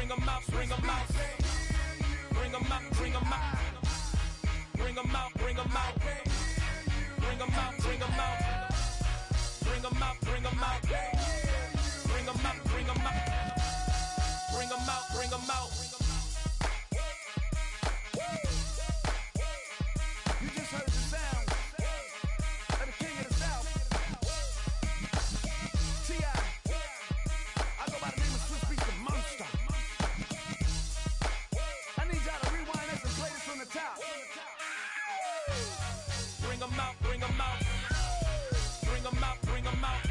bring them out, bring them out. Bring them out, bring them out. Bring them out, bring them out. Bring them out, bring them out. Bring them out, bring them out. Bring them out, bring them out. Bring them out, bring them out. You just heard the sound of the king of the South. T.I. I go by the name of Swiss Beats the Monster. I need y'all to rewind this and play this from the top. Bring them out, bring them out. Bring them out, bring them out.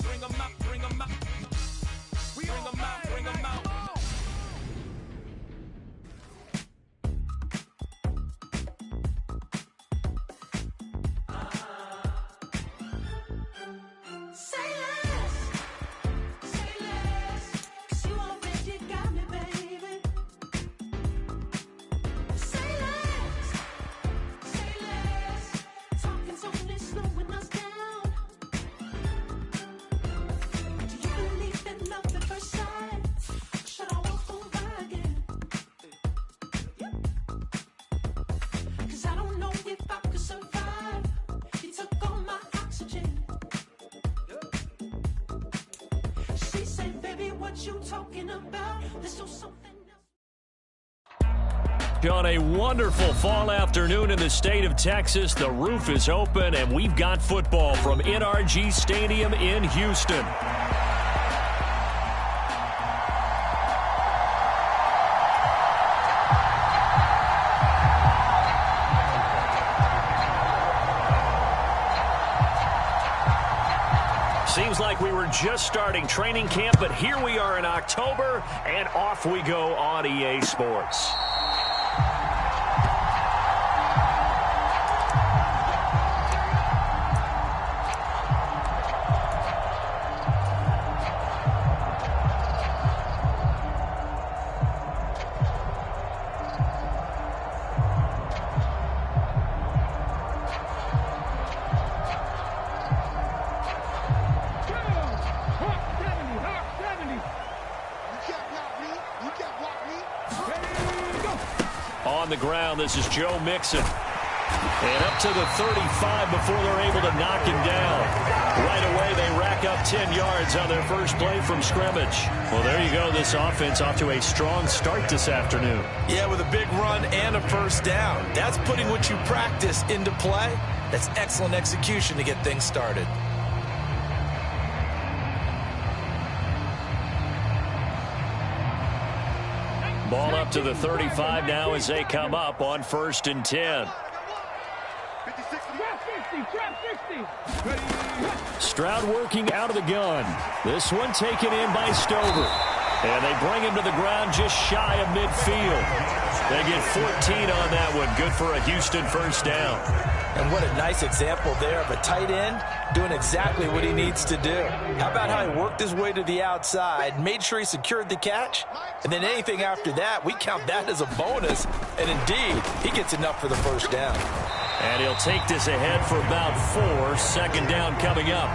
Bring them out, bring them out. Bring them out, bring them out. Say less, 'cause you already got me, baby. Say less, talking's only slowing us down. Do you believe in love at first sight? Should I walk over again? 'Cause I don't know if I could survive. You took all my oxygen. She said, baby, what you talking about? Let's do something else. On a wonderful fall afternoon in the state of Texas, the roof is open, and we've got football from NRG Stadium in Houston. Seems like we were just starting training camp, but here we are in October, and off we go on EA Sports. On the ground, this is Joe Mixon. And up to the 35 before they're able to knock him down. Right away, they rack up 10 yards on their first play from scrimmage. Well, there you go. This offense off to a strong start this afternoon. Yeah, with a big run and a first down. That's putting what you practice into play. That's excellent execution to get things started. Ball up to the 35 now as they come up on 1st and 10. Stroud working out of the gun. This one taken in by Stover. And they bring him to the ground just shy of midfield. They get 14 on that one. Good for a Houston first down. And what a nice example there of a tight end doing exactly what he needs to do. How about how he worked his way to the outside, made sure he secured the catch, and then anything after that, we count that as a bonus. And indeed, he gets enough for the first down. And he'll take this ahead for about 4. Second down coming up.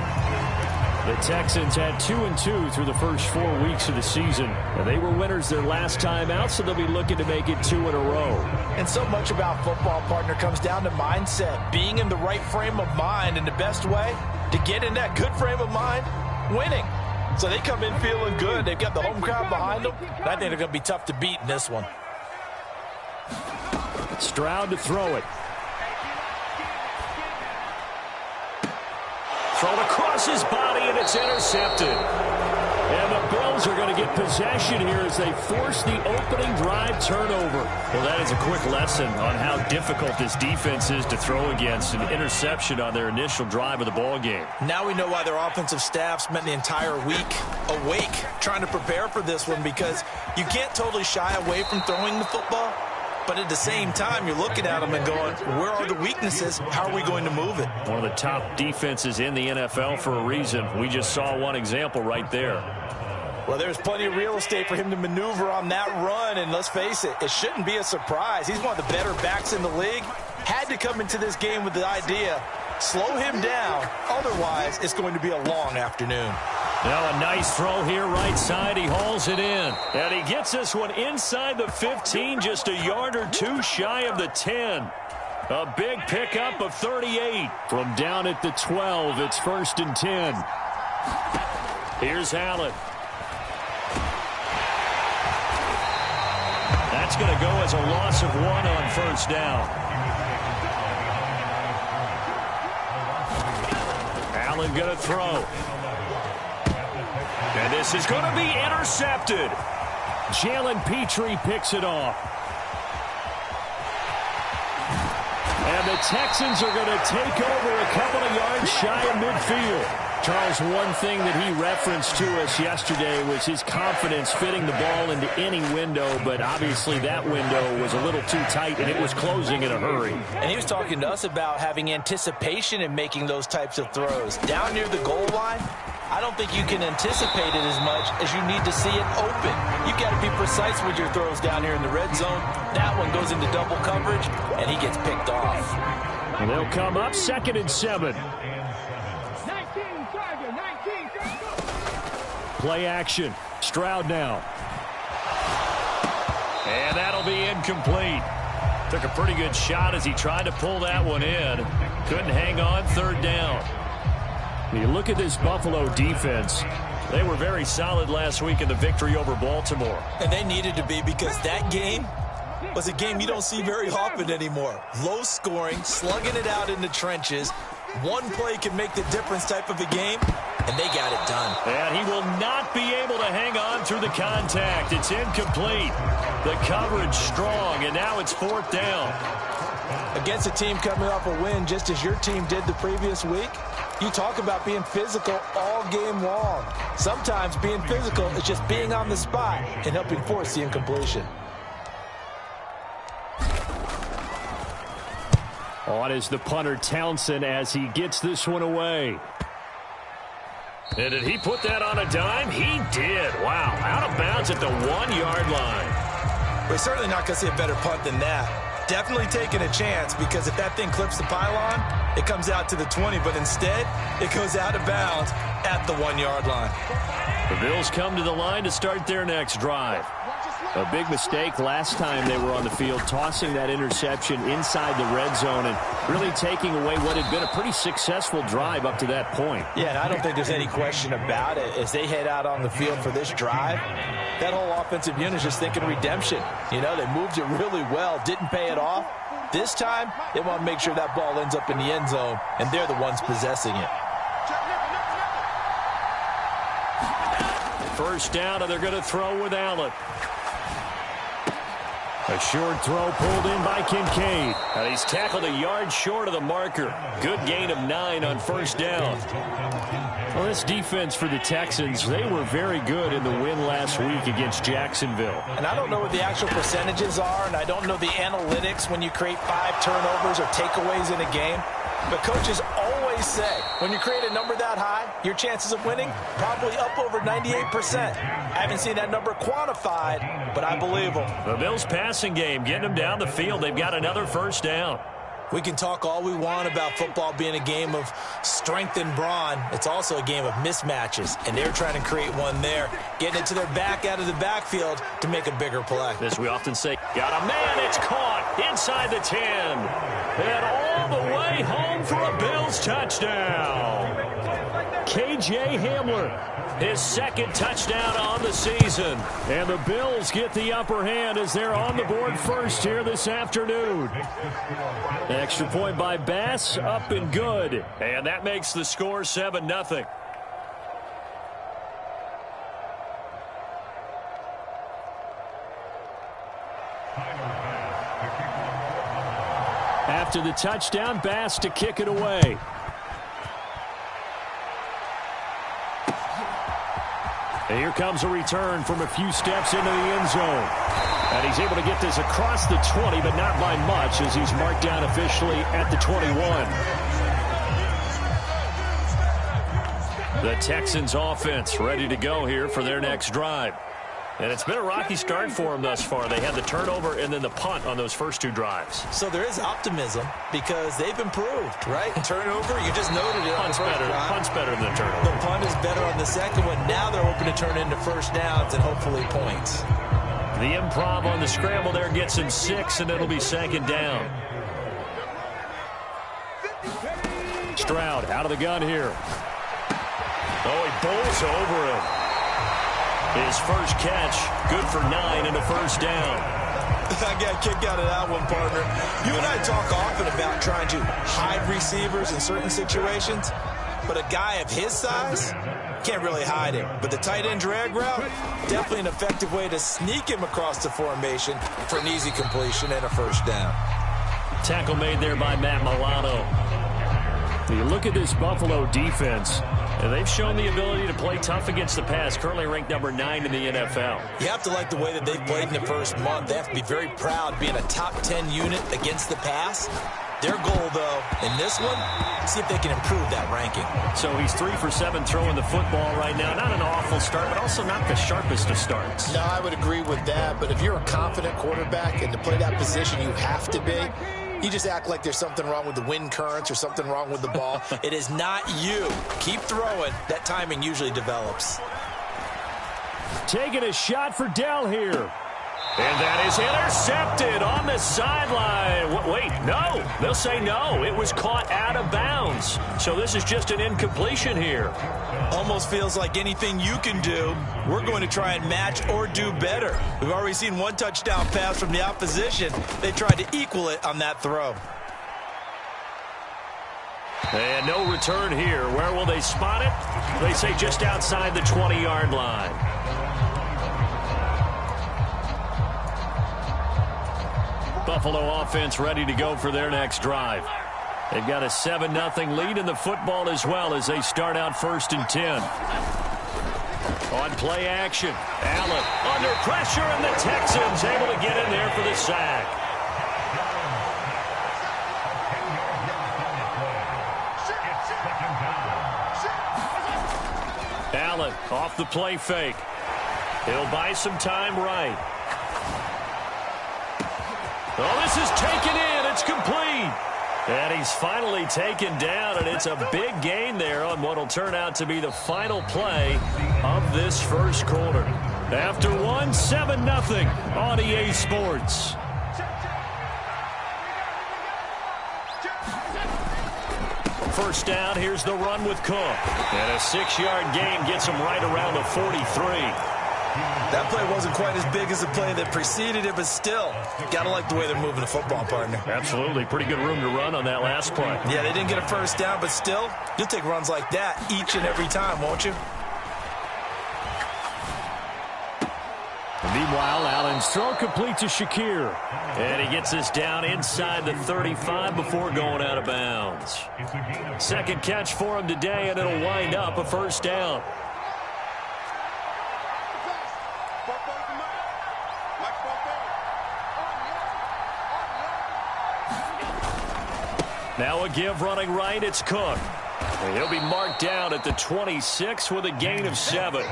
The Texans had 2-2 through the first 4 weeks of the season. And they were winners their last time out, so they'll be looking to make it 2 in a row. And so much about football, partner, comes down to mindset. Being in the right frame of mind, and the best way to get in that good frame of mind, winning. So they come in feeling good. They've got the home crowd behind them. And I think they're going to be tough to beat in this one. Stroud to throw it. Thrown across his body, and it's intercepted. And the Bills are going to get possession here as they force the opening drive turnover. Well, that is a quick lesson on how difficult this defense is to throw against. An interception on their initial drive of the ball game. Now we know why their offensive staff spent the entire week awake trying to prepare for this one, because you can't totally shy away from throwing the football. But at the same time, you're looking at them and going, where are the weaknesses? How are we going to move it? One of the top defenses in the NFL for a reason. We just saw one example right there. Well, there's plenty of real estate for him to maneuver on that run, and let's face it, it shouldn't be a surprise. He's one of the better backs in the league. Had to come into this game with the idea, slow him down, otherwise it's going to be a long afternoon. Now a nice throw here right side. He hauls it in. And he gets this one inside the 15, just a yard or two shy of the 10. A big pickup of 38. From down at the 12, it's 1st and 10. Here's Allen. That's going to go as a loss of 1 on 1st down. Allen going to throw. And this is going to be intercepted. Jalen Petrie picks it off. And the Texans are going to take over a couple of yards shy of midfield. Charles, one thing that he referenced to us yesterday was his confidence fitting the ball into any window, but obviously that window was a little too tight, and it was closing in a hurry. And he was talking to us about having anticipation in making those types of throws. Down near the goal line, I don't think you can anticipate it as much as you need to see it open. You've got to be precise with your throws down here in the red zone. That one goes into double coverage, and he gets picked off. And they'll come up 2nd and 7. Play action. Stroud now. And that'll be incomplete. Took a pretty good shot as he tried to pull that one in. Couldn't hang on. 3rd down. You look at this Buffalo defense. They were very solid last week in the victory over Baltimore. And they needed to be, because that game was a game you don't see very often anymore. Low scoring, slugging it out in the trenches. One play can make the difference type of a game, and they got it done. And he will not be able to hang on through the contact. It's incomplete. The coverage strong, and now it's 4th down. Against a team coming off a win just as your team did the previous week, you talk about being physical all game long. Sometimes being physical is just being on the spot and helping force the incompletion. On is the punter Townsend as he gets this one away. And did he put that on a dime? He did. Wow. Out of bounds at the 1-yard line. We're certainly not going to see a better punt than that. Definitely taking a chance, because if that thing clips the pylon, it comes out to the 20, but instead it goes out of bounds at the 1-yard line. The Bills come to the line to start their next drive. A big mistake last time they were on the field, tossing that interception inside the red zone and really taking away what had been a pretty successful drive up to that point. Yeah, and I don't think there's any question about it. As they head out on the field for this drive, that whole offensive unit is just thinking redemption. You know, they moved it really well, didn't pay it off. This time, they want to make sure that ball ends up in the end zone, and they're the ones possessing it. 1st down, and they're going to throw with Allen. A short throw pulled in by Kincaid. And he's tackled a yard short of the marker. Good gain of 9 on 1st down. Well, this defense for the Texans, they were very good in the win last week against Jacksonville. And I don't know what the actual percentages are, and I don't know the analytics when you create 5 turnovers or takeaways in a game. But coaches always say, when you create a number that high, your chances of winning probably up over 98%. I haven't seen that number quantified, but I believe them. The Bills' passing game, getting them down the field. They've got another 1st down. We can talk all we want about football being a game of strength and brawn. It's also a game of mismatches, and they're trying to create one there, getting it to their back out of the backfield to make a bigger play. As we often say, got a man, it's caught inside the 10. And all the way home for a Bills touchdown. K.J. Hamler, his 2nd touchdown on the season. And the Bills get the upper hand as they're on the board first here this afternoon. Extra point by Bass, up and good. And that makes the score 7-0. After the touchdown, Bass to kick it away. And here comes a return from a few steps into the end zone. And he's able to get this across the 20, but not by much, as he's marked down officially at the 21. The Texans offense ready to go here for their next drive. And it's been a rocky start for them thus far. They had the turnover and then the punt on those first 2 drives. So there is optimism because they've improved, right? Turnover, you just noted it. Punt's better than the turnover. The punt is better on the second one. Now they're hoping to turn into first downs and hopefully points. The improv on the scramble there gets him 6, and it'll be second down. Stroud out of the gun here. Oh, he bowls over him. His first catch, good for 9 and a first down. I got a kick out of that one, partner. You and I talk often about trying to hide receivers in certain situations, but a guy of his size can't really hide him. But the tight end drag route, definitely an effective way to sneak him across the formation for an easy completion and a first down. Tackle made there by Matt Milano. You look at this Buffalo defense, and they've shown the ability to play tough against the pass, currently ranked number 9 in the NFL. You have to like the way that they've played in the first month. They have to be very proud being a top 10 unit against the pass. Their goal, though, in this one, see if they can improve that ranking. So he's 3 for 7 throwing the football right now. Not an awful start, but also not the sharpest of starts. No, I would agree with that. But if you're a confident quarterback and to play that position, you have to be. You just act like there's something wrong with the wind currents or something wrong with the ball. It is not you. Keep throwing. That timing usually develops. Taking a shot for Dell here. And that is intercepted on the sideline. Wait, no. They'll say no. It was caught out of bounds. So this is just an incompletion here. Almost feels like anything you can do, we're going to try and match or do better. We've already seen one touchdown pass from the opposition. They tried to equal it on that throw. And no return here. Where will they spot it? They say just outside the 20-yard line. Buffalo offense ready to go for their next drive. They've got a 7-0 lead in the football as well as they start out 1st and 10. On play action, Allen under pressure, and the Texans able to get in there for the sack. Allen off the play fake. He'll buy some time right. Oh, this is taken in. It's complete. And he's finally taken down, and it's a big gain there on what will turn out to be the final play of this first quarter. After 7-0 on EA Sports. First down, here's the run with Cook. And a 6-yard gain gets him right around the 43. That play wasn't quite as big as the play that preceded it, but still, got to like the way they're moving the football, partner. Absolutely. Pretty good room to run on that last play. Yeah, they didn't get a first down, but still, you'll take runs like that each and every time, won't you? Meanwhile, Allen's throw complete to Shakir. And he gets this down inside the 35 before going out of bounds. Second catch for him today, and it'll wind up a first down. Now a give running right, it's Cook. And he'll be marked down at the 26 with a gain of 7.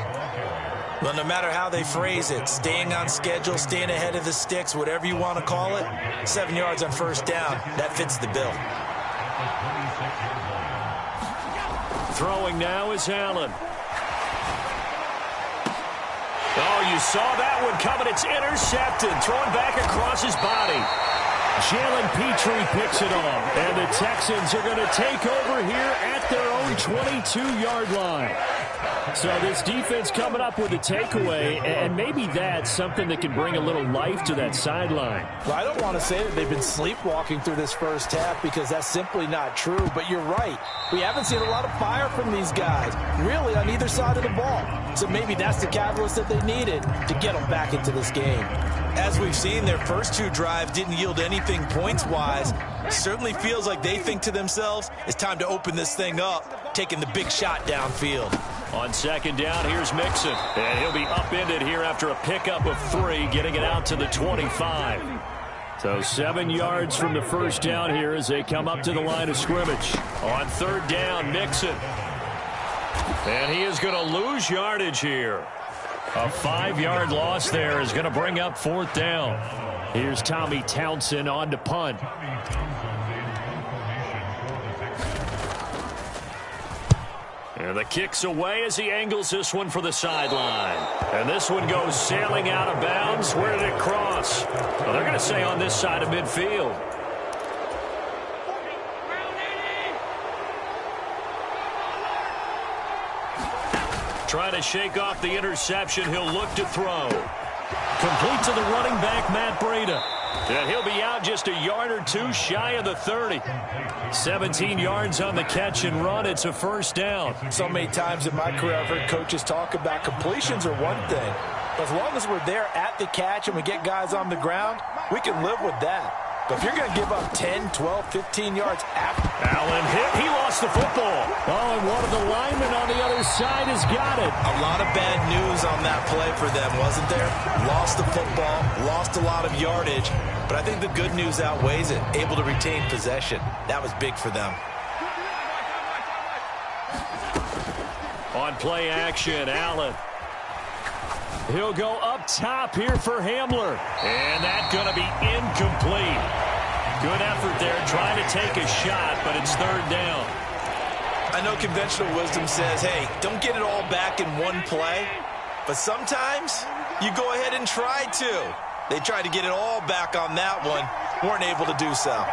Well, no matter how they phrase it, staying on schedule, staying ahead of the sticks, whatever you want to call it, 7 yards on first down, that fits the bill. Throwing now is Allen. Oh, you saw that one coming. It's intercepted. Thrown back across his body. Jalen Petrie picks it off, and the Texans are going to take over here at their own 22-yard line. So this defense coming up with a takeaway, and maybe that's something that can bring a little life to that sideline. Well, I don't want to say that they've been sleepwalking through this first half because that's simply not true, but you're right. We haven't seen a lot of fire from these guys, really, on either side of the ball. So maybe that's the catalyst that they needed to get them back into this game. As we've seen, their first 2 drives didn't yield anything points-wise. Certainly feels like they think to themselves, it's time to open this thing up, taking the big shot downfield. On second down, here's Mixon. And he'll be upended here after a pickup of 3, getting it out to the 25. So 7 yards from the first down here as they come up to the line of scrimmage. On third down, Mixon. And he is going to lose yardage here. A 5-yard loss there is going to bring up 4th down. Here's Tommy Townsend on to punt. And the kick's away as he angles this one for the sideline. And this one goes sailing out of bounds. Where did it cross? Well, they're going to say on this side of midfield. Trying to shake off the interception. He'll look to throw. Complete to the running back, Matt Breida. And he'll be out just a yard or two shy of the 30. 17 yards on the catch and run. It's a 1st down. So many times in my career I've heard coaches talk about completions are one thing. But as long as we're there at the catch and we get guys on the ground, we can live with that. But if you're going to give up 10, 12, 15 yards after. Allen hit. He lost the football. Oh, and one of the linemen on the other side has got it. A lot of bad news on that play for them, wasn't there? Lost the football, lost a lot of yardage. But I think the good news outweighs it. Able to retain possession. That was big for them. On play action, Allen. He'll go up top here for Hamler. And that's going to be incomplete. Good effort there trying to take a shot, but it's 3rd down. I know conventional wisdom says, hey, don't get it all back in one play. But sometimes you go ahead and try to. They tried to get it all back on that one. Weren't able to do so.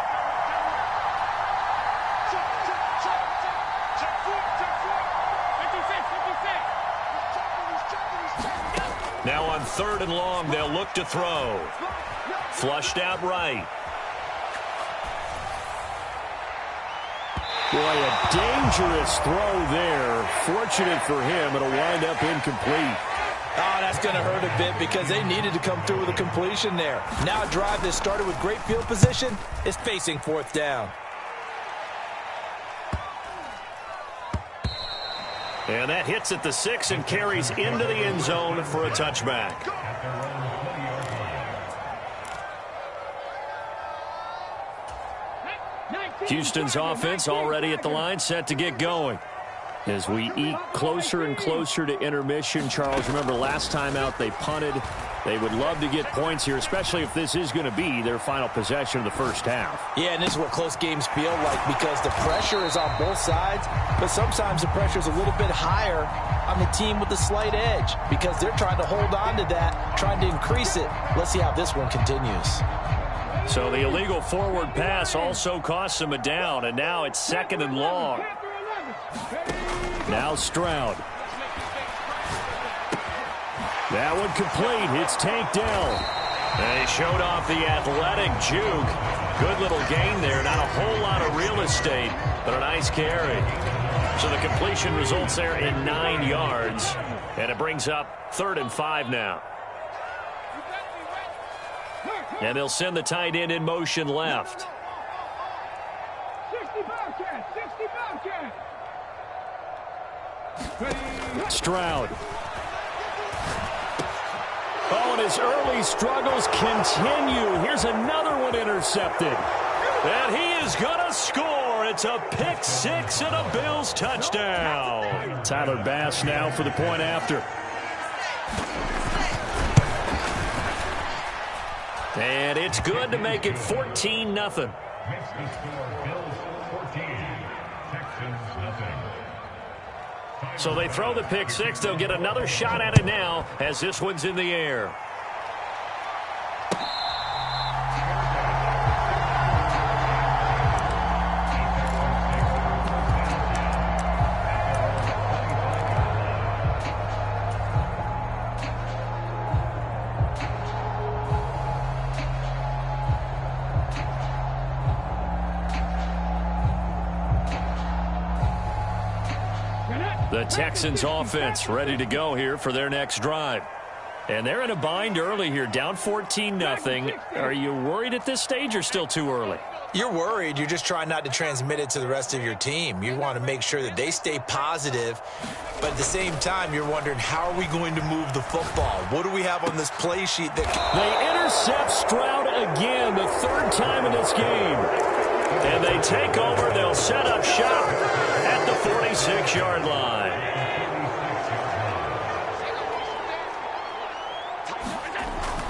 Now on 3rd and long, they'll look to throw. Flushed out right. Boy, a dangerous throw there. Fortunate for him, it'll wind up incomplete. Oh, that's going to hurt a bit because they needed to come through with a completion there. Now a drive that started with great field position is facing 4th down. And that hits at the 6 and carries into the end zone for a touchback. Houston's offense already at the line, set to get going. As we eke closer and closer to intermission, Charles, remember last time out they punted. They would love to get points here, especially if this is going to be their final possession of the 1st half. Yeah, and this is what close games feel like because the pressure is on both sides, but sometimes the pressure is a little bit higher on the team with the slight edge because they're trying to hold on to that, trying to increase it. Let's see how this one continues. So the illegal forward pass also costs them a down, and now it's 2nd and long. Now Stroud. That one complete. It's Tank Dell. They showed off the athletic juke. Good little gain there. Not a whole lot of real estate, but a nice carry. So the completion results there in 9 yards. And it brings up 3rd and 5 now. And they'll send the tight end in motion left. Stroud. Oh, and his early struggles continue. Here's another one intercepted. And he is going to score. It's a pick 6 and a Bills touchdown. Tyler Bass now for the point after. And it's good to make it 14-0. So they throw the pick 6. They'll get another shot at it now as this one's in the air. The Texans offense ready to go here for their next drive. And they're in a bind early here, down 14-0. Are you worried at this stage or still too early? You're worried. You're just trying not to transmit it to the rest of your team. You want to make sure that they stay positive. But at the same time, you're wondering, how are we going to move the football? What do we have on this play sheet? They intercept Stroud again, the 3rd time in this game. And they take over. They'll set up shop at the 46-yard line.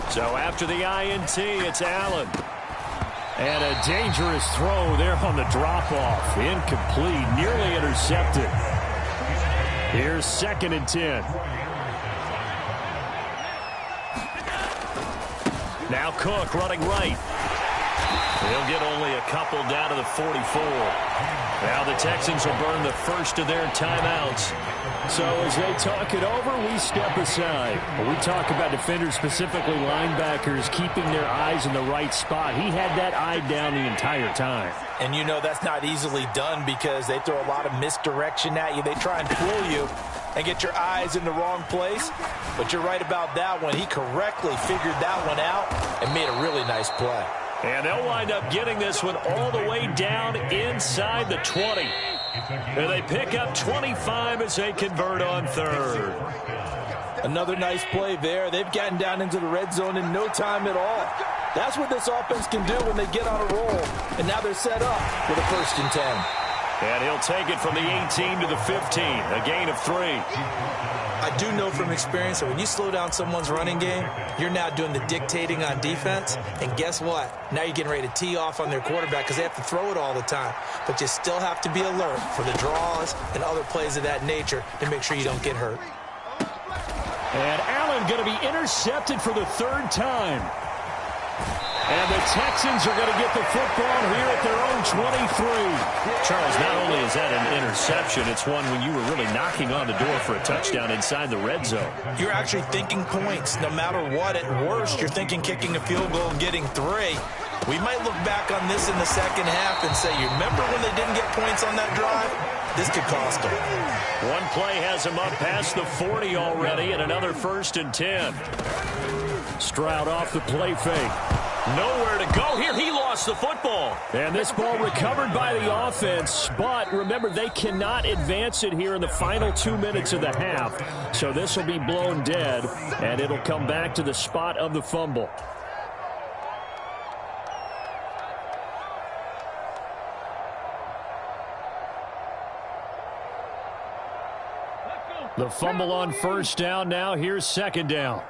So after the INT, it's Allen. And a dangerous throw there on the drop-off. Incomplete, nearly intercepted. Here's 2nd and 10. Now Cook running right. He'll get only a couple down to the 44. Now the Texans will burn the first of their timeouts. So as they talk it over, we step aside. We talk about defenders, specifically linebackers, keeping their eyes in the right spot. He had that eye down the entire time. And you know that's not easily done because they throw a lot of misdirection at you. They try and fool you and get your eyes in the wrong place. But you're right about that one. He correctly figured that one out and made a really nice play. And they'll wind up getting this one all the way down inside the 20. And they pick up 25 as they convert on 3rd. Another nice play there. They've gotten down into the red zone in no time at all. That's what this offense can do when they get on a roll. And now they're set up with a 1st and 10. And he'll take it from the 18 to the 15, a gain of 3. I do know from experience that when you slow down someone's running game, you're now doing the dictating on defense. And guess what? Now you're getting ready to tee off on their quarterback because they have to throw it all the time. But you still have to be alert for the draws and other plays of that nature to make sure you don't get hurt. And Allen going to be intercepted for the 3rd time. And the Texans are going to get the football here at their own 23. Charles, not only is that an interception, it's one when you were really knocking on the door for a touchdown inside the red zone. You're actually thinking points. No matter what, at worst, you're thinking kicking a field goal and getting 3. We might look back on this in the second half and say, you remember when they didn't get points on that drive? This could cost them. One play has them up past the 40 already, and another 1st and 10. Stroud off the play fake. Nowhere to go here. He lost the football. And this ball recovered by the offense. But remember, they cannot advance it here in the final 2 minutes of the half. So this will be blown dead, and it'll come back to the spot of the fumble. The fumble on 1st down now. Here's 2nd down.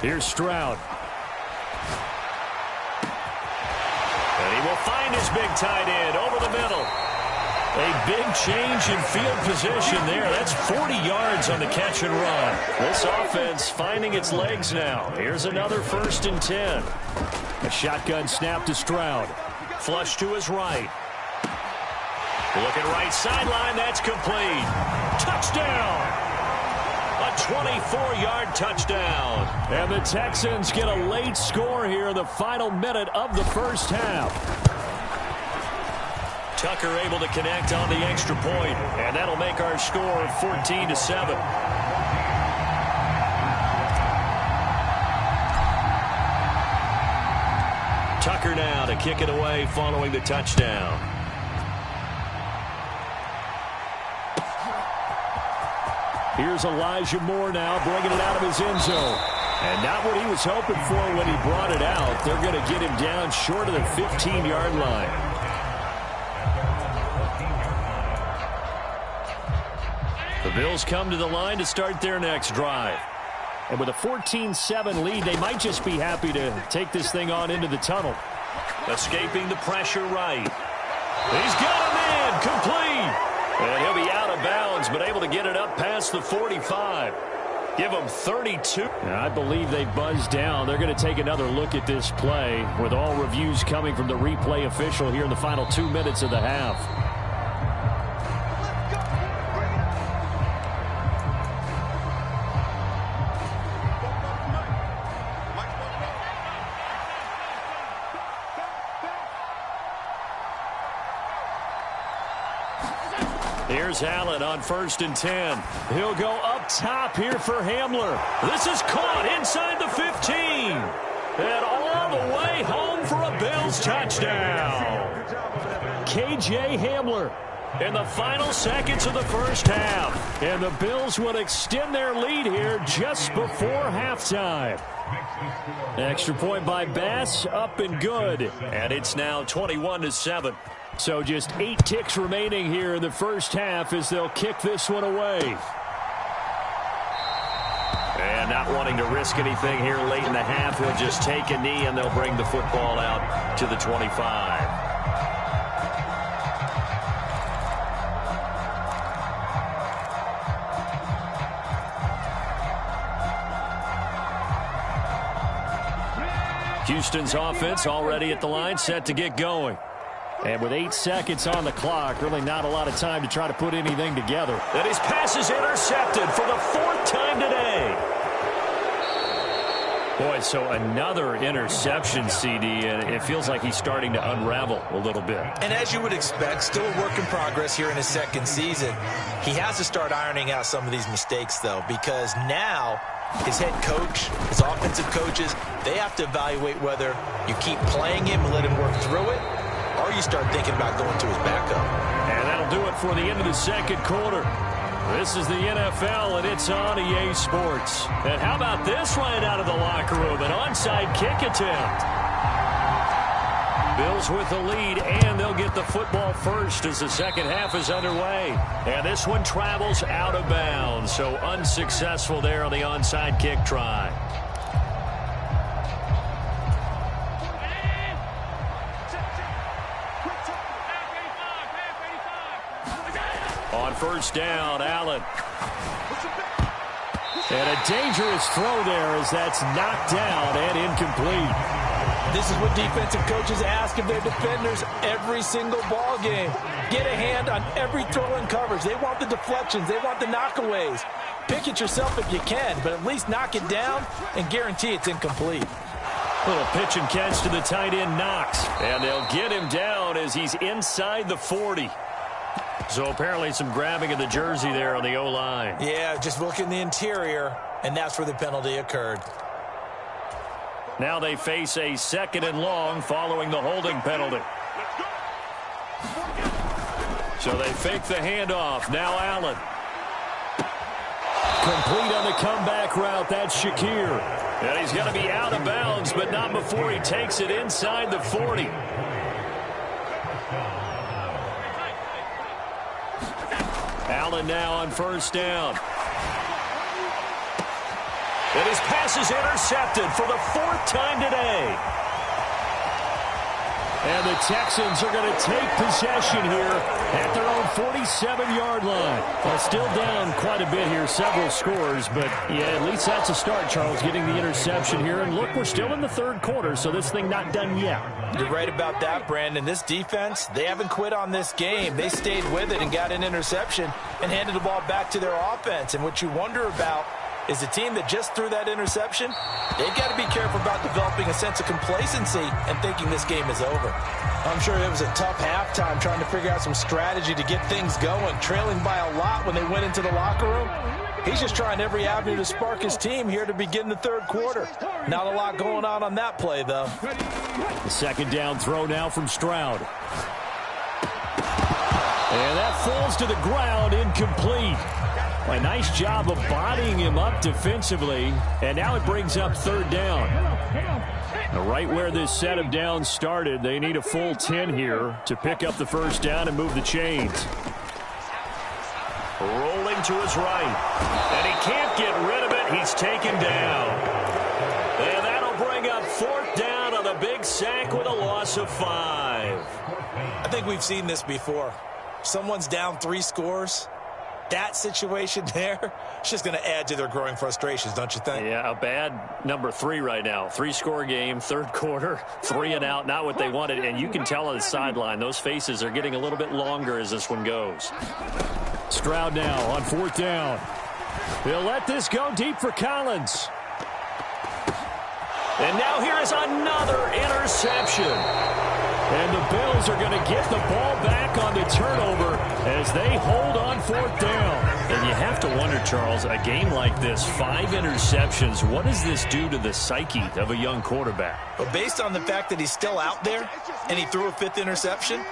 Here's Stroud. And he will find his big tight end over the middle. A big change in field position there. That's 40 yards on the catch and run. This offense finding its legs now. Here's another 1st and 10. A shotgun snap to Stroud. Flush to his right. Looking right sideline. That's complete. Touchdown. A 24-yard touchdown. And the Texans get a late score here in the final minute of the 1st half. Tucker able to connect on the extra point, and that'll make our score 14-7. Tucker now to kick it away following the touchdown. Here's Elijah Moore now bringing it out of his end zone. And not what he was hoping for when he brought it out. They're going to get him down short of the 15-yard line. The Bills come to the line to start their next drive. And with a 14-7 lead, they might just be happy to take this thing on into the tunnel. Escaping the pressure right. He's got him in. Complete. And he'll be out of bounds, but able to get it up past the 45. Give them 32. And I believe they buzzed down. They're going to take another look at this play with all reviews coming from the replay official here in the final 2 minutes of the half. Here's Allen on 1st and 10. He'll go up top here for Hamler. This is caught inside the 15. And all the way home for a Bills touchdown. K.J. Hamler in the final seconds of the 1st half. And the Bills would extend their lead here just before halftime. Extra point by Bass, up and good. And it's now 21-7. So just 8 ticks remaining here in the 1st half as they'll kick this one away. And not wanting to risk anything here late in the half, he'll just take a knee and they'll bring the football out to the 25. Houston's offense already at the line, set to get going. And with 8 seconds on the clock, really not a lot of time to try to put anything together. And his pass is intercepted for the 4th time today. Boy, so another interception, CD, and it feels like he's starting to unravel a little bit. And as you would expect, still a work in progress here in his second season. He has to start ironing out some of these mistakes, though, because now his head coach, his offensive coaches, they have to evaluate whether you keep playing him and let him work through it, or you start thinking about going to his backup. And that'll do it for the end of the second quarter. This is the NFL, and it's on EA Sports. And how about this right out of the locker room? An onside kick attempt. Bills with the lead, and they'll get the football first as the second half is underway. And this one travels out of bounds, so unsuccessful there on the onside kick try. On first down, Allen. And a dangerous throw there as that's knocked down and incomplete. This is what defensive coaches ask of their defenders every single ball game. Get a hand on every throw in coverage. They want the deflections. They want the knockaways. Pick it yourself if you can, but at least knock it down and guarantee it's incomplete. Little pitch and catch to the tight end, Knox. And they'll get him down as he's inside the 40. So apparently some grabbing of the jersey there on the O-line. Yeah, just look in the interior, and that's where the penalty occurred. Now they face a 2nd and long following the holding penalty. So they fake the handoff. Now Allen. Complete on the comeback route. That's Shakir. And he's going to be out of bounds, but not before he takes it inside the 40. Allen now on first down. And his pass is intercepted for the 4th time today. And the Texans are going to take possession here at their own 47-yard line. Well, still down quite a bit here, several scores, but yeah, at least that's a start, Charles, getting the interception here. And look, we're still in the 3rd quarter, so this thing not done yet. You're right about that, Brandon. This defense, they haven't quit on this game. They stayed with it and got an interception and handed the ball back to their offense. And what you wonder about is the team that just threw that interception, they've got to be careful about developing a sense of complacency and thinking this game is over. I'm sure it was a tough halftime trying to figure out some strategy to get things going, trailing by a lot when they went into the locker room. He's just trying every avenue to spark his team here to begin the 3rd quarter. Not a lot going on that play, though. The 2nd down throw now from Stroud. And that falls to the ground, incomplete. A nice job of bodying him up defensively, and now it brings up 3rd down. Now, right where this set of downs started, they need a full 10 here to pick up the first down and move the chains. Rolling to his right, and he can't get rid of it. He's taken down. And that'll bring up 4th down on the big sack with a loss of 5. I think we've seen this before. Someone's down 3 scores. That situation there, it's just going to add to their growing frustrations, don't you think? Yeah, a bad number 3 right now. 3-score game, 3rd quarter, 3 and out, not what they wanted. And you can tell on the sideline, those faces are getting a little bit longer as this one goes. Stroud now on 4th down. He'll let this go deep for Collins. And now here is another interception. And the Bills are going to get the ball back on the turnover as they hold on 4th down. And you have to wonder, Charles, a game like this, 5 interceptions, what does this do to the psyche of a young quarterback? But based on the fact that he's still out there and he threw a 5th interception,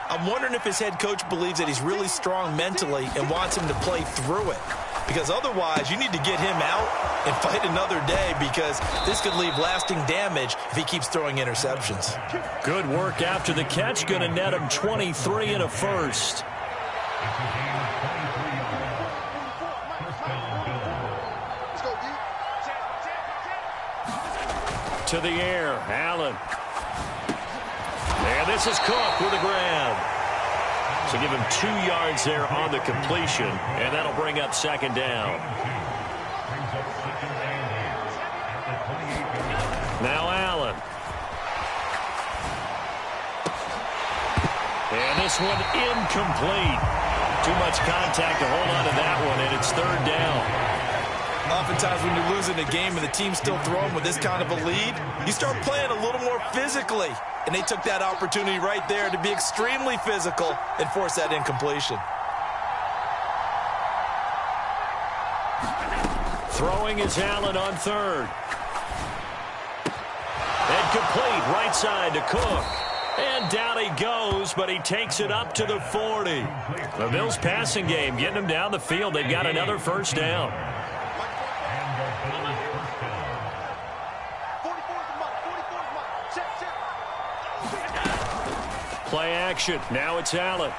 I'm wondering if his head coach believes that he's really strong mentally and wants him to play through it. Because otherwise, you need to get him out and fight another day, because this could leave lasting damage if he keeps throwing interceptions. Good work after the catch. Going to net him 23 and a first. Let's go, D. to the air. Allen. And this is Cook with a grab. So give him 2 yards there on the completion, and that'll bring up second down. Now Allen. And this one incomplete. Too much contact to hold on to that one, and it's third down. Oftentimes when you're losing a game and the team's still throwing with this kind of a lead, you start playing a little more physically. And they took that opportunity right there to be extremely physical and force that incompletion. Throwing is Allen on third. And complete right side to Cook. And down he goes, but he takes it up to the 40. The Bills passing game getting them down the field. They've got another first down. Play action. Now it's Allen.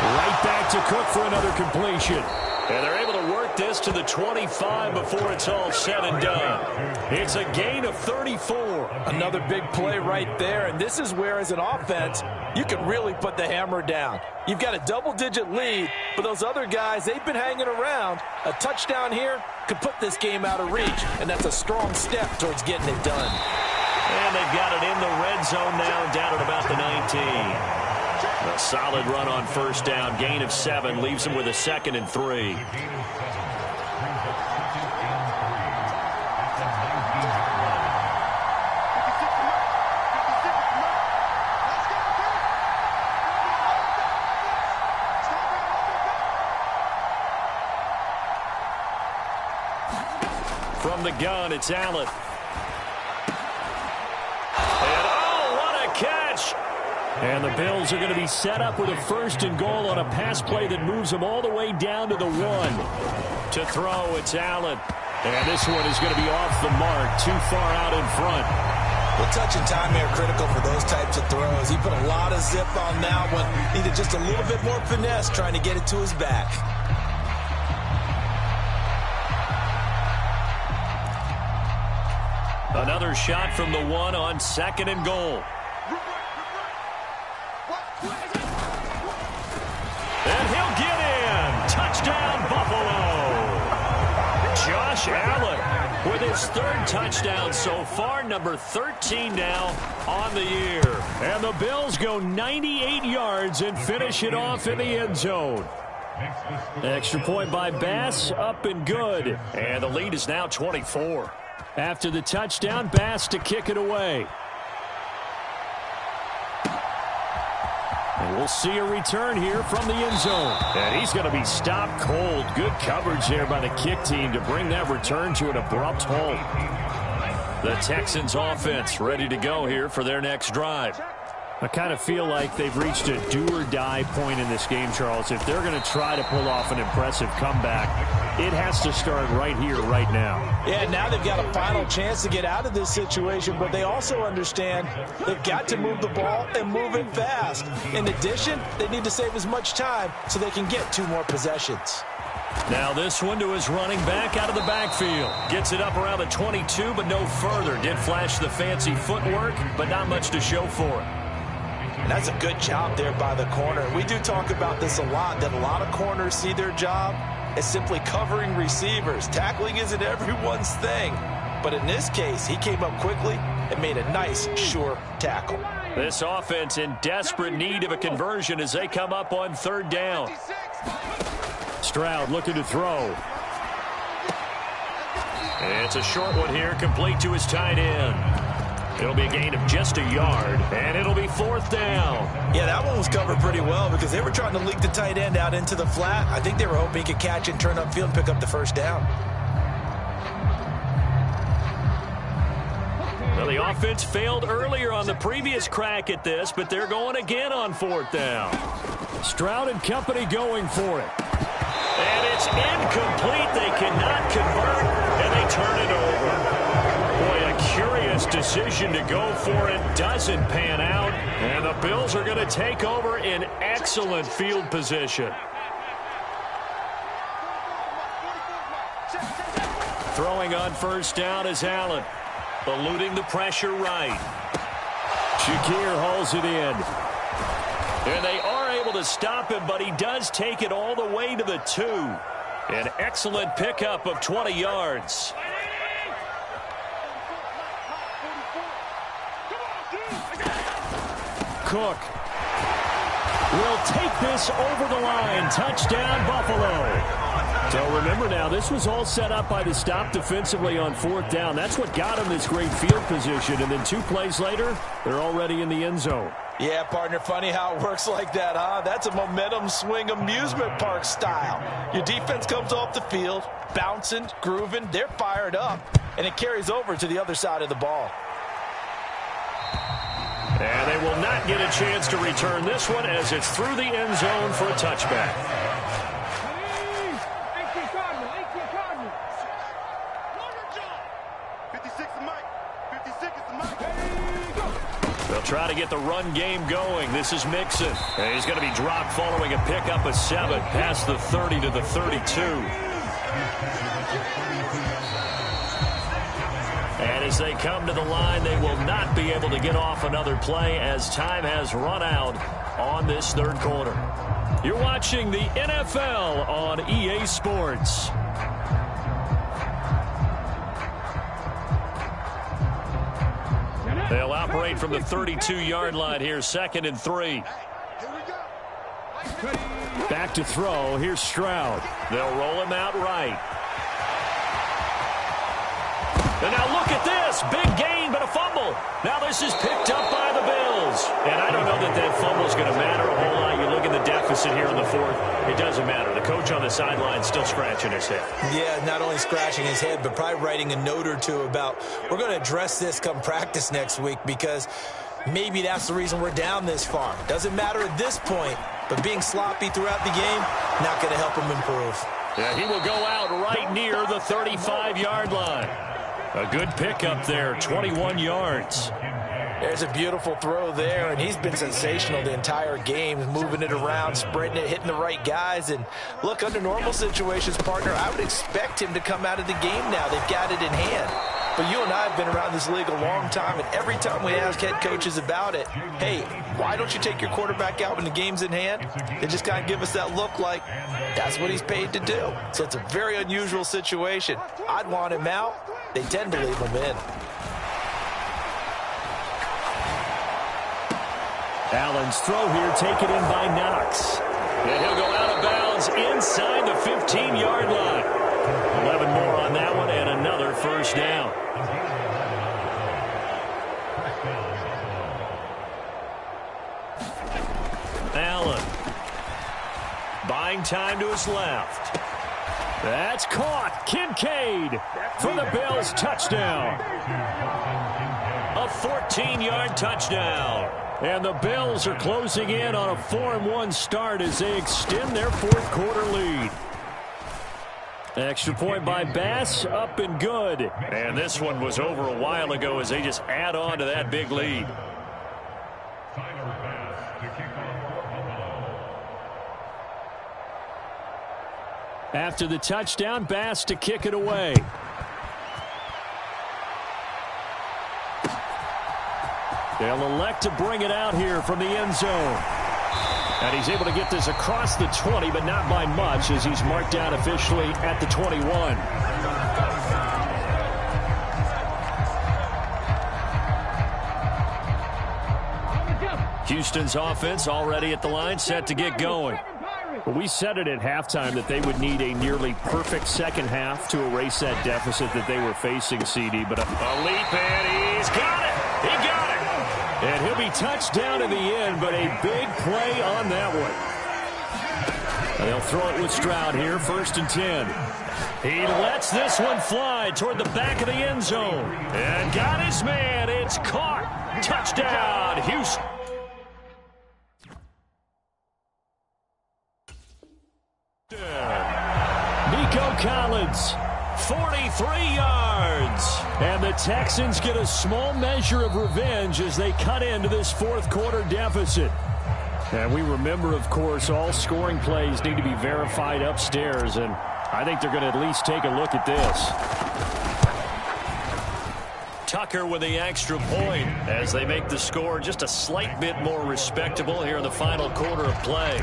Right back to Cook for another completion. And they're able to work this to the 25 before it's all said and done. It's a gain of 34. Another big play right there, and this is where, as an offense, you can really put the hammer down. You've got a double-digit lead, but those other guys, they've been hanging around. A touchdown here could put this game out of reach, and that's a strong step towards getting it done. And they've got it in the red zone now, down at about the 19. A solid run on first down. Gain of 7 leaves them with a 2nd and 3. From the gun, it's Allen. And oh, what a catch! And the Bills are going to be set up with a 1st and goal on a pass play that moves them all the way down to the 1. To throw, it's Allen. And this one is going to be off the mark, too far out in front. Well, touch and time here critical for those types of throws. He put a lot of zip on that one. Needed just a little bit more finesse trying to get it to his back. Another shot from the 1 on 2nd and goal. And he'll get in. Touchdown, Buffalo. Josh Allen with his 3rd touchdown so far, number 13 now on the year. And the Bills go 98 yards and finish it off in the end zone. Extra point by Bass, up and good. And the lead is now 24. After the touchdown, Bass to kick it away. And we'll see a return here from the end zone. And he's going to be stopped cold. Good coverage there by the kick team to bring that return to an abrupt halt. The Texans offense ready to go here for their next drive. I kind of feel like they've reached a do-or-die point in this game, Charles. If they're going to try to pull off an impressive comeback, it has to start right here, right now. Yeah, now they've got a final chance to get out of this situation, but they also understand they've got to move the ball and move it fast. In addition, they need to save as much time so they can get 2 more possessions. Now this one to his running back out of the backfield. Gets it up around the 22, but no further. Did flash the fancy footwork, but not much to show for it. And that's a good job there by the corner. We do talk about this a lot, that a lot of corners see their job as simply covering receivers. Tackling isn't everyone's thing. But in this case, he came up quickly and made a nice, sure tackle. This offense in desperate need of a conversion as they come up on 3rd down. Stroud looking to throw. It's a short one here, complete to his tight end. It'll be a gain of just a yard, and it'll be 4th down. Yeah, that one was covered pretty well because they were trying to leak the tight end out into the flat. I think they were hoping he could catch and turn upfield and pick up the 1st down. Well, the offense failed earlier on the previous crack at this, but they're going again on 4th down. Stroud and company going for it. And it's incomplete. They cannot convert, and they turn it over. Boy, a curious decision to go for it. Doesn't pan out, and the Bills are going to take over in excellent field position. Throwing on first down is Allen. Eluding the pressure right. Shakir hauls it in. And they are able to stop him, but he does take it all the way to the 2. An excellent pickup of 20 yards. Cook will take this over the line. Touchdown, Buffalo. So remember now, this was all set up by the stop defensively on 4th down. That's what got him this great field position. And then 2 plays later, they're already in the end zone. Yeah, partner, funny how it works like that, huh? That's a momentum swing amusement park style. Your defense comes off the field, bouncing, grooving, they're fired up, and it carries over to the other side of the ball. And they will not get a chance to return this one as it's through the end zone for a touchback. They'll try to get the run game going. This is Mixon. And he's going to be dropped following a pickup of 7 past the 30 to the 32. And as they come to the line, they will not be able to get off another play as time has run out on this 3rd quarter. You're watching the NFL on EA Sports. They'll operate from the 32-yard line here, 2nd and 3. Back to throw. Here's Stroud. They'll roll him out right. And now look at this. Big gain, but a fumble. Now this is picked up by the Bills. And I don't know that that fumble is going to matter a whole lot. You look at the deficit here in the 4th. It doesn't matter. The coach on the sideline still scratching his head. Yeah, not only scratching his head, but probably writing a note or two about we're going to address this come practice next week because maybe that's the reason we're down this far. Doesn't matter at this point, but being sloppy throughout the game, not going to help him improve. Yeah, he will go out right near the 35-yard line. A good pickup there, 21 yards. There's a beautiful throw there, and he's been sensational the entire game, moving it around, spreading it, hitting the right guys. And look, under normal situations, partner, I would expect him to come out of the game now. They've got it in hand. But you and I have been around this league a long time, and every time we ask head coaches about it, hey, why don't you take your quarterback out when the game's in hand? They just kind of give us that look like that's what he's paid to do. So it's a very unusual situation. I'd want him out. They tend to leave him in. Allen's throw here taken in by Knox. And he'll go out of bounds inside the 15-yard line. 11 more on that one and another first down. Allen buying time to his left. That's caught. Kincaid for the Bills touchdown. A 14-yard touchdown. And the Bills are closing in on a 4-1 start as they extend their 4th quarter lead. Extra point by Bass, up and good. And this one was over a while ago as they just add on to that big lead. After the touchdown, Bass to kick it away. They'll elect to bring it out here from the end zone. And he's able to get this across the 20, but not by much as he's marked down officially at the 21. Houston's offense already at the line, set to get going. But we said it at halftime that they would need a nearly perfect second half to erase that deficit that they were facing, CD. But a leap, and he's got it. He got it. And he'll be touched down in the end, but a big play on that one. And they'll throw it with Stroud here, 1st and 10. He lets this one fly toward the back of the end zone. And got his man. It's caught. Touchdown, Houston. Nico Collins, 43 yards. And the Texans get a small measure of revenge as they cut into this 4th quarter deficit. And we remember, of course, all scoring plays need to be verified upstairs. And I think they're going to at least take a look at this. Tucker with the extra point as they make the score just a slight bit more respectable here in the final quarter of play.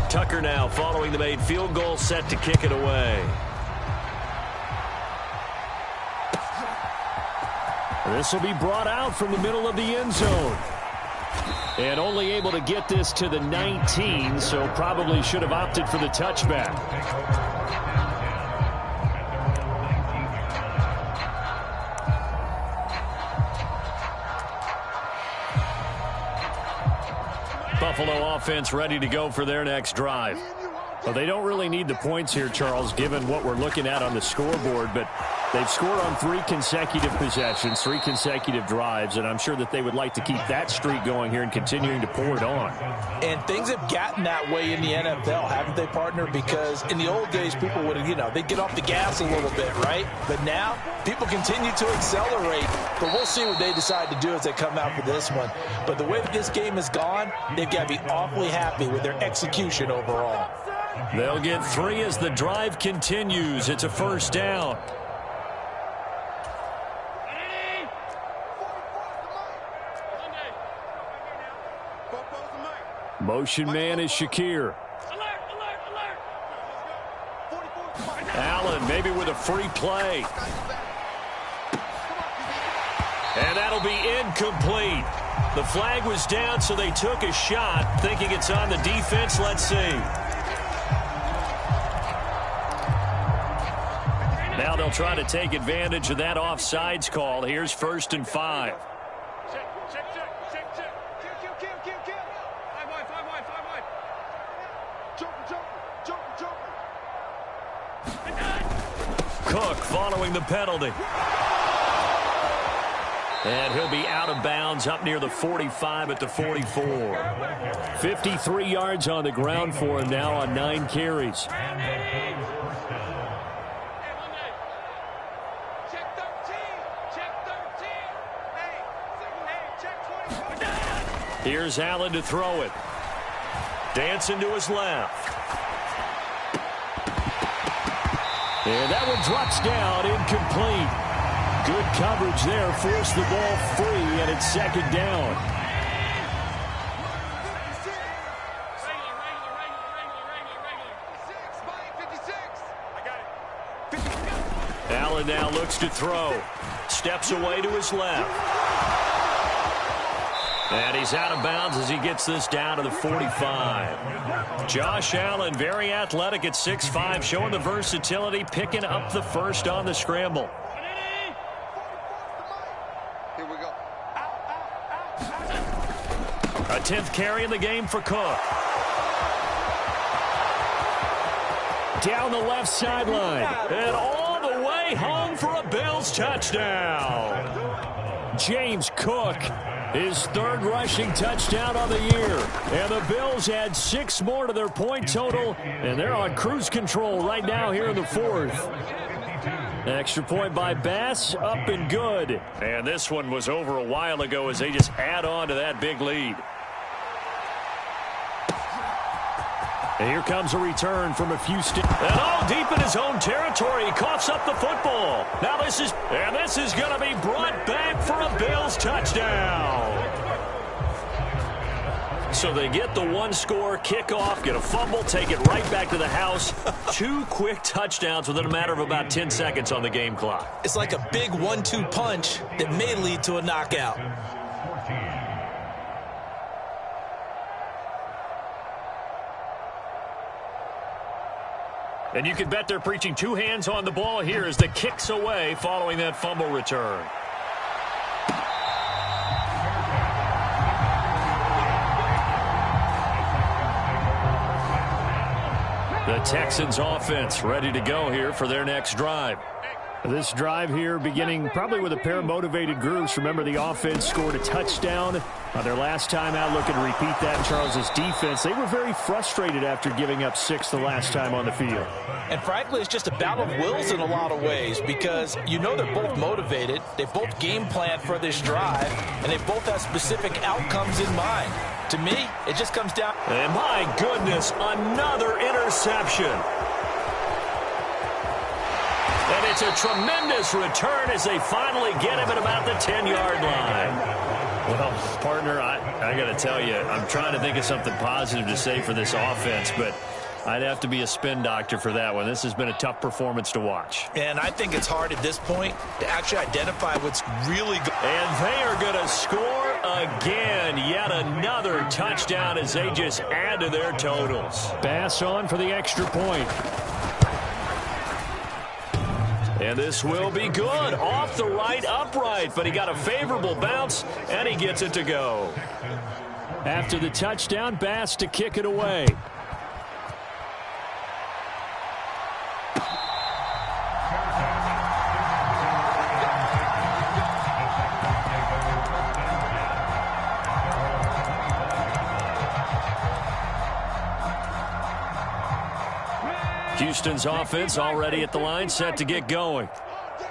Tucker now following the made field goal, set to kick it away. This will be brought out from the middle of the end zone. And only able to get this to the 19, so probably should have opted for the touchback. Buffalo offense ready to go for their next drive. Well, they don't really need the points here, Charles, given what we're looking at on the scoreboard, but they've scored on 3 consecutive possessions, 3 consecutive drives, and I'm sure that they would like to keep that streak going here and continuing to pour it on. And things have gotten that way in the NFL, haven't they, partner? Because in the old days, people would have, they'd get off the gas a little bit, right? But now, people continue to accelerate. But we'll see what they decide to do as they come out for this one. But the way that this game has gone, they've got to be awfully happy with their execution overall. They'll get 3 as the drive continues. It's a first down. Motion man is Shakir. Allen maybe with a free play. And that'll be incomplete. The flag was down, so they took a shot, thinking it's on the defense. Let's see. Now they'll try to take advantage of that offsides call. Here's 1st and 5. Cook following the penalty. And he'll be out of bounds up near the 45 at the 44. 53 yards on the ground for him now on 9 carries. Here's Allen to throw it. Dancing to his left. And that one drops down, incomplete. Good coverage there, forced the ball free, and it's 2nd down. Allen now looks to throw. Steps away to his left. And he's out of bounds as he gets this down to the 45. Josh Allen, very athletic at 6'5", showing the versatility, picking up the first on the scramble. Here we go. A 10th carry in the game for Cook. Down the left sideline. And all the way home for a Bills touchdown. James Cook. His 3rd rushing touchdown on the year. And the Bills add 6 more to their point total. And they're on cruise control right now here in the 4th. Extra point by Bass, up and good. And this one was over a while ago as they just add on to that big lead. And here comes a return from a few steps. And all deep in his own territory. He coughs up the football. Now this is going to be brought back for a Bills touchdown. So they get the 1-score kickoff, get a fumble, take it right back to the house. 2 quick touchdowns within a matter of about 10 seconds on the game clock. It's like a big 1-2 punch that may lead to a knockout. And you can bet they're preaching 2 hands on the ball here as the kick's away following that fumble return. The Texans offense ready to go here for their next drive. This drive here beginning probably with a pair of motivated groups. Remember, the offense scored a touchdown on their last time out. Looking to repeat that in Charles's defense. They were very frustrated after giving up 6 the last time on the field. And frankly, it's just a battle of wills in a lot of ways because they're both motivated. They both game plan for this drive, and they both have specific outcomes in mind. To me, it just comes down. And my goodness, another interception. And it's a tremendous return as they finally get him at about the 10-yard line. Well, partner, I got to tell you, I'm trying to think of something positive to say for this offense, but I'd have to be a spin doctor for that one. This has been a tough performance to watch. And I think it's hard at this point to actually identify what's really good. And they are going to score again. Yet another touchdown as they just add to their totals. Pass on for the extra point. And this will be good. Off the right upright, but he got a favorable bounce, and he gets it to go. After the touchdown, Bass to kick it away. Houston's offense already at the line, set to get going.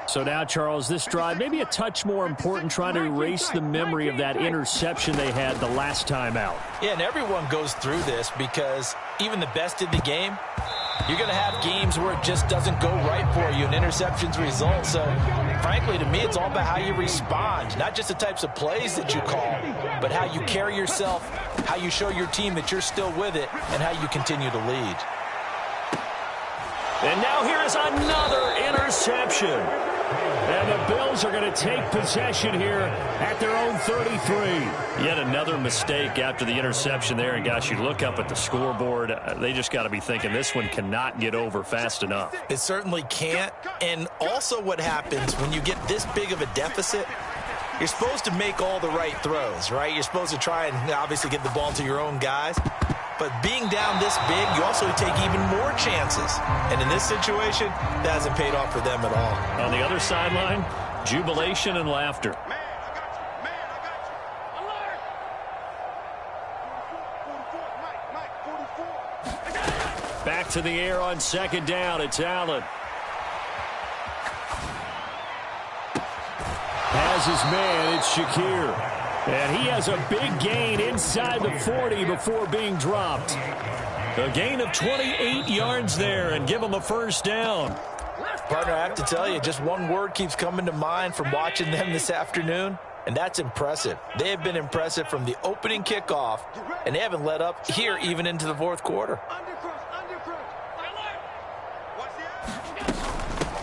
So now, Charles, this drive maybe a touch more important, trying to erase the memory of that interception they had the last time out. Yeah, and everyone goes through this because even the best in the game, you're going to have games where it just doesn't go right for you, and interceptions result. So, frankly, to me, it's all about how you respond, not just the types of plays that you call, but how you carry yourself, how you show your team that you're still with it, and how you continue to lead. And now here is another interception. And the Bills are going to take possession here at their own 33. Yet another mistake after the interception there. And, gosh, you look up at the scoreboard. They just got to be thinking this one cannot get over fast enough. It certainly can't. And also what happens when you get this big of a deficit, you're supposed to make all the right throws, right? You're supposed to try and obviously get the ball to your own guys. But being down this big, you also take even more chances. And in this situation, that hasn't paid off for them at all. On the other sideline, jubilation and laughter. Back to the air on second down. It's Allen. Has his man. It's Shakir. And he has a big gain inside the 40 before being dropped. A gain of 28 yards there and give him a first down. Partner, I have to tell you, just one word keeps coming to mind from watching them this afternoon, and that's impressive. They have been impressive from the opening kickoff, and they haven't let up here even into the fourth quarter.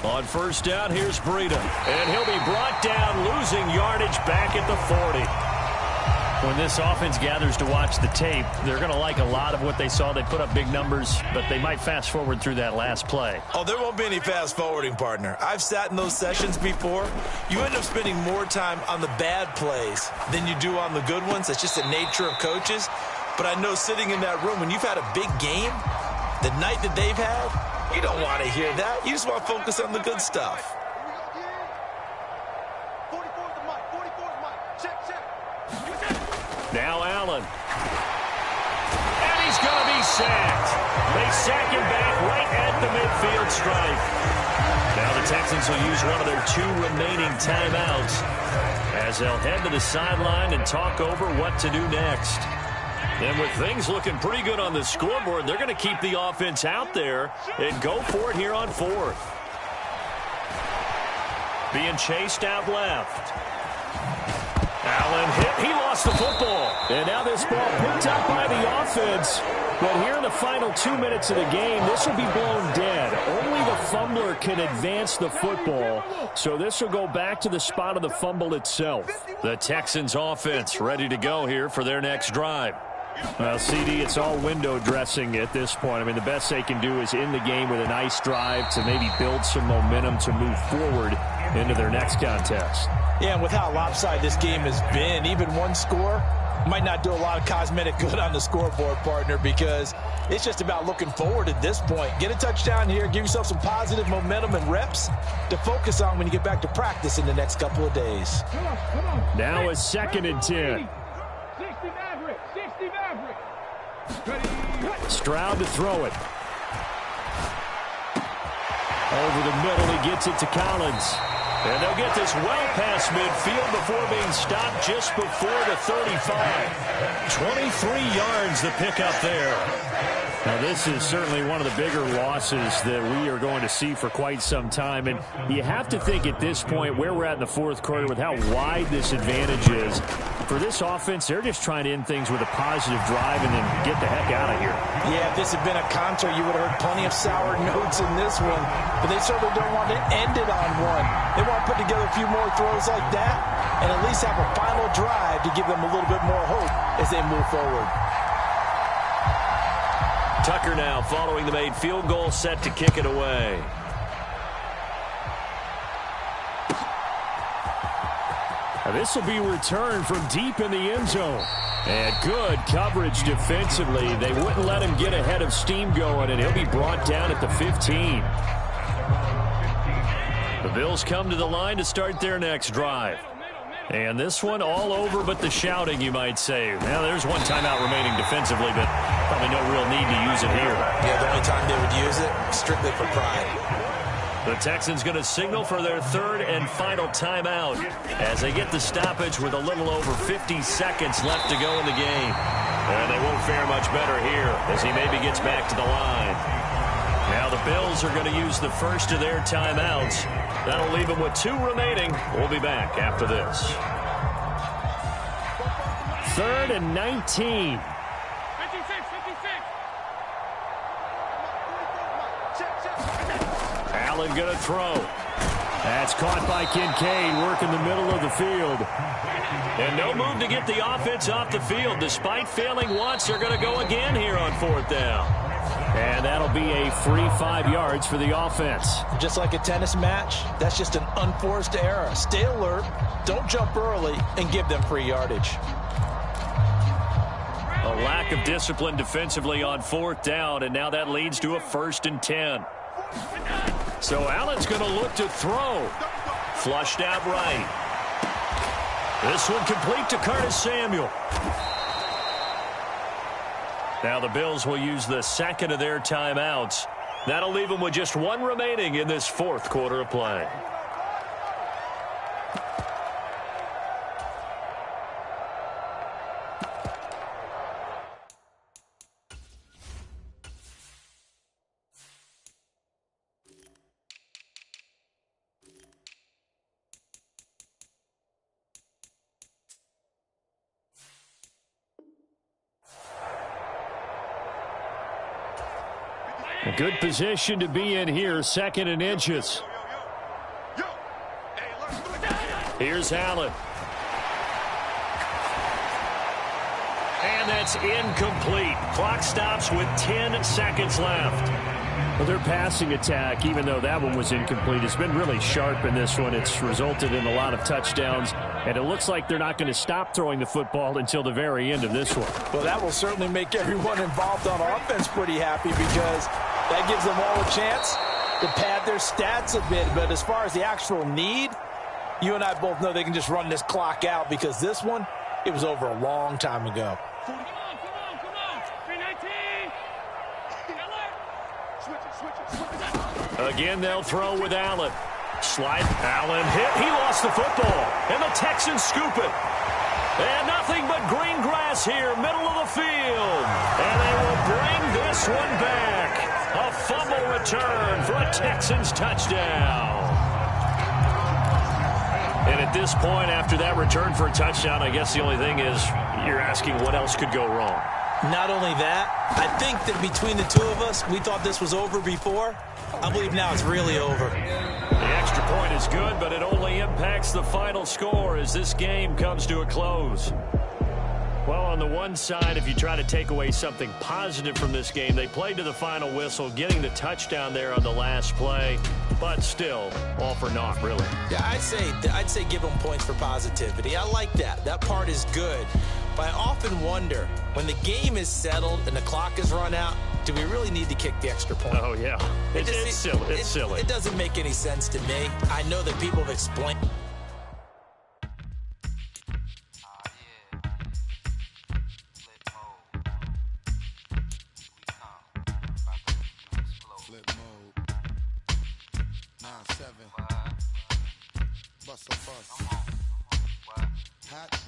On first down, here's Breida. And he'll be brought down, losing yardage back at the 40. When this offense gathers to watch the tape, they're going to like a lot of what they saw. They put up big numbers, but they might fast forward through that last play. Oh, there won't be any fast forwarding, partner. I've sat in those sessions before. You end up spending more time on the bad plays than you do on the good ones. That's just the nature of coaches. But I know sitting in that room, when you've had a big game, the night that they've had, you don't want to hear that. You just want to focus on the good stuff. Now Allen. And he's going to be sacked. They sack him back right at the midfield stripe. Now the Texans will use one of their 2 remaining timeouts as they'll head to the sideline and talk over what to do next. And with things looking pretty good on the scoreboard, they're going to keep the offense out there and go for it here on 4th. Being chased out left. Allen hit. He lost the football. And now this ball picked up by the offense. But here in the final 2 minutes of the game, this will be blown dead. Only the fumbler can advance the football. So this will go back to the spot of the fumble itself. The Texans offense ready to go here for their next drive. Well, CD, it's all window dressing at this point. I mean, the best they can do is end the game with a nice drive to maybe build some momentum to move forward into their next contest. Yeah, and with how lopsided this game has been, even one score might not do a lot of cosmetic good on the scoreboard, partner, because it's just about looking forward at this point. Get a touchdown here, give yourself some positive momentum and reps to focus on when you get back to practice in the next couple of days. Now a 2nd and 10. Stroud to throw it. Over the middle, he gets it to Collins. And they'll get this well past midfield before being stopped just before the 35. 23 yards the pickup there. Now, this is certainly one of the bigger losses that we are going to see for quite some time. And you have to think at this point where we're at in the fourth quarter with how wide this advantage is. For this offense, they're just trying to end things with a positive drive and then get the heck out of here. Yeah, if this had been a counter, you would have heard plenty of sour notes in this one. But they certainly don't want to end it on one. They want to put together a few more throws like that and at least have a final drive to give them a little bit more hope as they move forward. Tucker now following the made field goal, set to kick it away. Now this will be returned from deep in the end zone. And good coverage defensively. They wouldn't let him get ahead of steam going, and he'll be brought down at the 15. The Bills come to the line to start their next drive. And this one all over but the shouting, you might say. Now, there's one timeout remaining defensively, but probably no real need to use it here. Yeah, the only time they would use it, strictly for pride. The Texans going to signal for their third and final timeout as they get the stoppage with a little over 50 seconds left to go in the game. And they won't fare much better here as he maybe gets back to the line. Now the Bills are going to use the first of their timeouts. That'll leave them with 2 remaining. We'll be back after this. 3rd and 19. 56. Allen going to throw. That's caught by Kincaid, working the middle of the field. And no move to get the offense off the field. Despite failing once, they're going to go again here on 4th down. And that'll be a free 5 yards for the offense. Just like a tennis match, that's just an unforced error. Stay alert, don't jump early, and give them free yardage. A lack of discipline defensively on 4th down, and now that leads to a 1st and 10. So Allen's going to look to throw. Flushed out right. This one complete to Curtis Samuel. Now the Bills will use the second of their timeouts. That'll leave them with just 1 remaining in this 4th quarter of play. A good position to be in here, 2nd and inches. Here's Allen. And that's incomplete. Clock stops with 10 seconds left. Well, their passing attack, even though that one was incomplete, has been really sharp in this one. It's resulted in a lot of touchdowns, and it looks like they're not going to stop throwing the football until the very end of this one. Well, that will certainly make everyone involved on offense pretty happy because that gives them all a chance to pad their stats a bit. But as far as the actual need, you and I both know they can just run this clock out because this one, it was over a long time ago. Again, they'll throw with Allen. Slide. Allen hit. He lost the football. And the Texans scoop it. And nothing but green grass here, middle of the field. And they will bring this one back. A fumble return for a Texans touchdown. And at this point, after that return for a touchdown, I guess the only thing is you're asking what else could go wrong. Not only that, I think that between the two of us, we thought this was over before. I believe now it's really over. The extra point is good, but it only impacts the final score as this game comes to a close. Well, on the one side, if you try to take away something positive from this game, they played to the final whistle, getting the touchdown there on the last play, but still, all for naught, really. Yeah, I'd say give them points for positivity. I like that. That part is good. But I often wonder, when the game is settled and the clock is run out, do we really need to kick the extra point? Oh, yeah. It's silly. It's silly. It doesn't make any sense to me. I know that people have explained. bust a bus. Hot.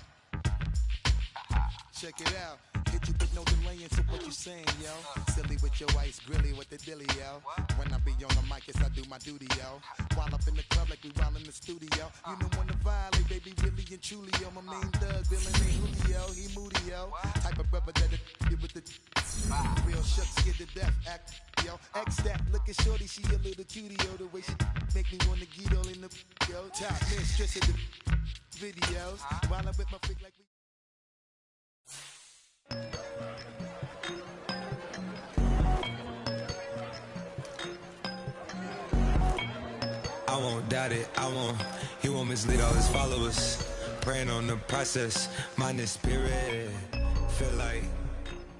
Check it out. Hit you with no delay into what you saying, yo. Silly with your ice, grilly with the dilly, yo. When I be on the mic, yes, I do my duty, yo. While up in the club like we while in the studio. You don't wanna violate, baby, really and truly, yo. My main thug, villain ain't Julio, he moody, yo. Type of brother that'll you with the real shook, scared to death, act, yo. X that, look at shorty, she a little cutie, yo. The way she make me wanna get all in the, yo. Top mistress of the videos. While I'm with my freak like we. I won't doubt it, he won't mislead all his followers. Praying on the process, mind and spirit. Feel like